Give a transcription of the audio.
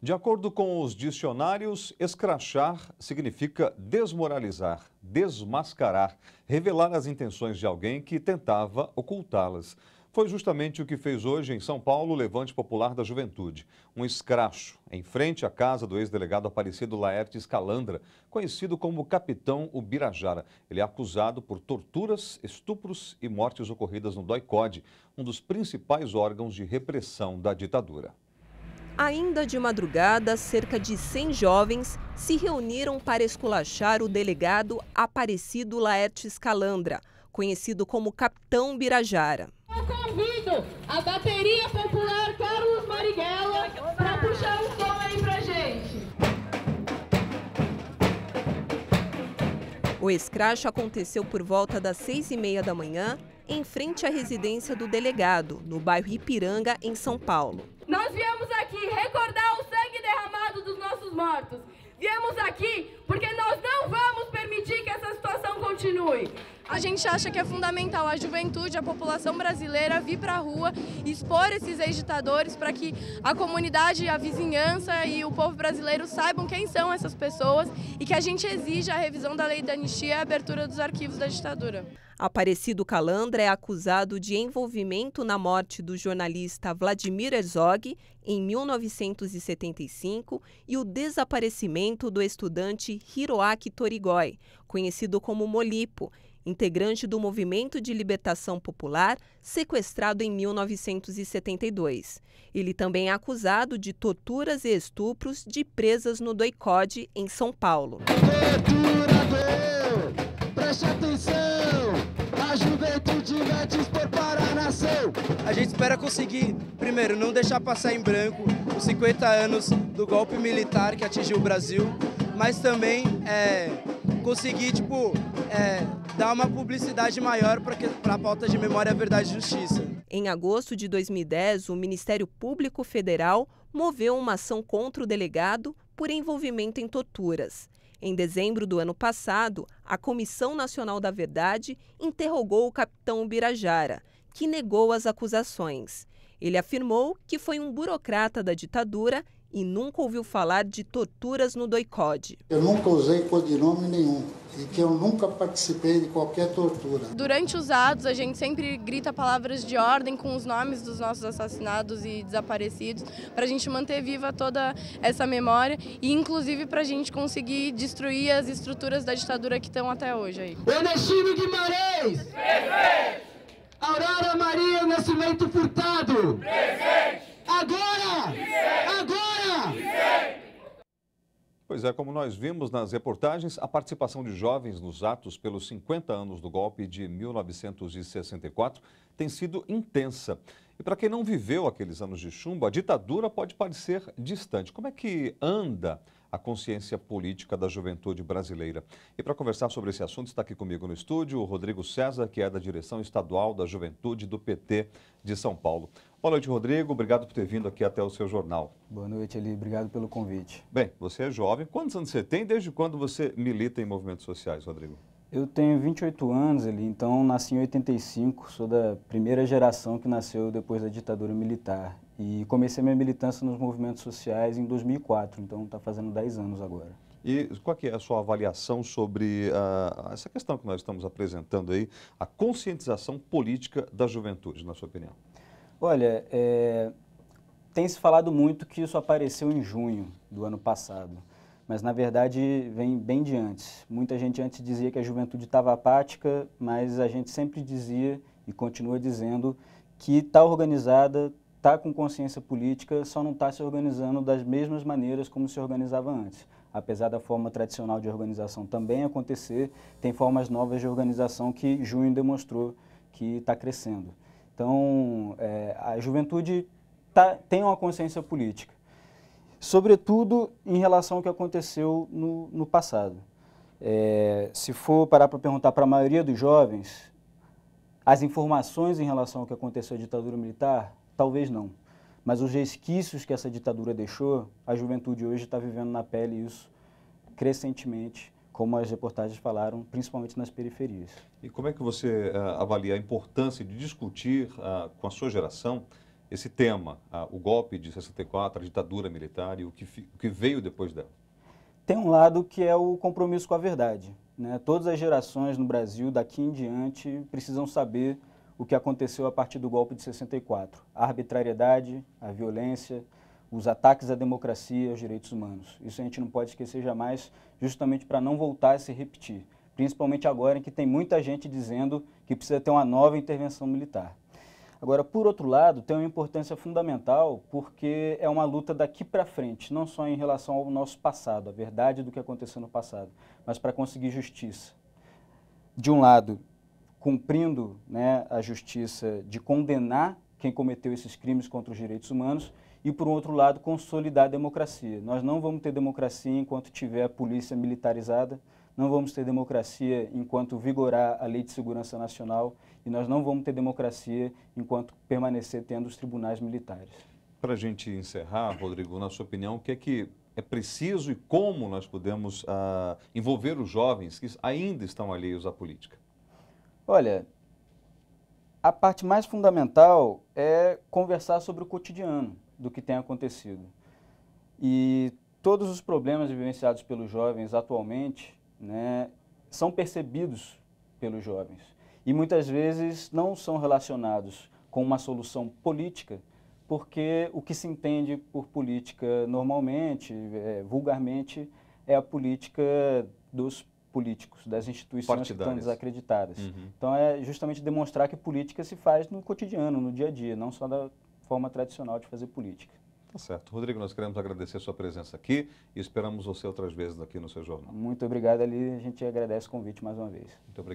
De acordo com os dicionários, escrachar significa desmoralizar, desmascarar, revelar as intenções de alguém que tentava ocultá-las. Foi justamente o que fez hoje em São Paulo o Levante Popular da Juventude. Um escracho em frente à casa do ex-delegado Aparecido Laertes Calandra, conhecido como Capitão Ubirajara. Ele é acusado por torturas, estupros e mortes ocorridas no DOI-CODE, um dos principais órgãos de repressão da ditadura. Ainda de madrugada, cerca de 100 jovens se reuniram para esculachar o delegado Aparecido Laertes Calandra, conhecido como Capitão Ubirajara. Eu convido a bateria popular Carlos Marighella para puxar um som aí pra gente. O escracho aconteceu por volta das 6h30 da manhã, em frente à residência do delegado, no bairro Ipiranga, em São Paulo. Nós viemos aqui recordar o sangue derramado dos nossos mortos. Viemos aqui porque nós não vamos permitir que essa situação continue. A gente acha que é fundamental a juventude, a população brasileira vir para a rua e expor esses ex-ditadores para que a comunidade, a vizinhança e o povo brasileiro saibam quem são essas pessoas e que a gente exija a revisão da lei da anistia e a abertura dos arquivos da ditadura. Aparecido Calandra é acusado de envolvimento na morte do jornalista Vladimir Herzog em 1975 e o desaparecimento do estudante Hiroaki Torigoi, conhecido como Molipo, integrante do Movimento de Libertação Popular, sequestrado em 1972. Ele também é acusado de torturas e estupros de presas no DOI-CODE, em São Paulo. Torturador, preste atenção, a juventude vai dispor para a nação. A gente espera conseguir, primeiro, não deixar passar em branco os 50 anos do golpe militar que atingiu o Brasil, mas também conseguir, dar uma publicidade maior para a pauta de memória, verdade e justiça. Em agosto de 2010, o Ministério Público Federal moveu uma ação contra o delegado por envolvimento em torturas. Em dezembro do ano passado, a Comissão Nacional da Verdade interrogou o capitão Ubirajara, que negou as acusações. Ele afirmou que foi um burocrata da ditadura e nunca ouviu falar de torturas no DOI-CODE. Eu nunca usei codinome nenhum e que eu nunca participei de qualquer tortura. Durante os atos, a gente sempre grita palavras de ordem com os nomes dos nossos assassinados e desaparecidos, para a gente manter viva toda essa memória e, inclusive, para a gente conseguir destruir as estruturas da ditadura que estão até hoje aí. Ernestina Guimarães! Presente! Aurora Maria Nascimento Furtado! Presente! Agora! Agora! Pois é, como nós vimos nas reportagens, a participação de jovens nos atos pelos 50 anos do golpe de 1964 tem sido intensa. E para quem não viveu aqueles anos de chumbo, a ditadura pode parecer distante. Como é que anda a consciência política da juventude brasileira? E para conversar sobre esse assunto, está aqui comigo no estúdio o Rodrigo César, que é da Direção Estadual da Juventude do PT de São Paulo. Boa noite, Rodrigo. Obrigado por ter vindo aqui até o seu jornal. Boa noite, Eli. Obrigado pelo convite. Bem, você é jovem. Quantos anos você tem? Desde quando você milita em movimentos sociais, Rodrigo? Eu tenho 28 anos, Eli, então nasci em 85, sou da primeira geração que nasceu depois da ditadura militar. E comecei minha militância nos movimentos sociais em 2004, então está fazendo 10 anos agora. E qual que é a sua avaliação sobre essa questão que nós estamos apresentando aí, a conscientização política da juventude, na sua opinião? Olha, tem se falado muito que isso apareceu em junho do ano passado, mas na verdade vem bem de antes. Muita gente antes dizia que a juventude estava apática, mas a gente sempre dizia e continua dizendo que está organizada, está com consciência política, só não está se organizando das mesmas maneiras como se organizava antes. Apesar da forma tradicional de organização também acontecer, tem formas novas de organização que junho demonstrou que está crescendo. Então, a juventude tem uma consciência política, sobretudo em relação ao que aconteceu no passado. Se for parar para perguntar para a maioria dos jovens, as informações em relação ao que aconteceu na ditadura militar, talvez não. Mas os resquícios que essa ditadura deixou, a juventude hoje está vivendo na pele isso crescentemente, como as reportagens falaram, principalmente nas periferias. E como é que você avalia a importância de discutir com a sua geração esse tema, o golpe de 64, a ditadura militar e o que veio depois dela? Tem um lado que é o compromisso com a verdade, né? Todas as gerações no Brasil, daqui em diante, precisam saber o que aconteceu a partir do golpe de 64. A arbitrariedade, a violência, os ataques à democracia e aos direitos humanos. Isso a gente não pode esquecer jamais, justamente para não voltar a se repetir. Principalmente agora em que tem muita gente dizendo que precisa ter uma nova intervenção militar. Agora, por outro lado, tem uma importância fundamental porque é uma luta daqui para frente, não só em relação ao nosso passado, a verdade do que aconteceu no passado, mas para conseguir justiça. De um lado, cumprindo, né, a justiça de condenar quem cometeu esses crimes contra os direitos humanos e, por outro lado, consolidar a democracia. Nós não vamos ter democracia enquanto tiver a polícia militarizada, não vamos ter democracia enquanto vigorar a Lei de Segurança Nacional e nós não vamos ter democracia enquanto permanecer tendo os tribunais militares. Para a gente encerrar, Rodrigo, na sua opinião, o que é preciso e como nós podemos envolver os jovens que ainda estão alheios à política? Olha, a parte mais fundamental é conversar sobre o cotidiano do que tem acontecido. E todos os problemas vivenciados pelos jovens atualmente, né, são percebidos pelos jovens e muitas vezes não são relacionados com uma solução política, porque o que se entende por política normalmente, vulgarmente, é a política dos políticos, das instituições que estão desacreditadas. Então é justamente demonstrar que política se faz no cotidiano, no dia a dia, não só da forma tradicional de fazer política. Tá certo. Rodrigo, nós queremos agradecer a sua presença aqui e esperamos você outras vezes aqui no seu jornal. Muito obrigado, Ali. A gente agradece o convite mais uma vez. Muito obrigado.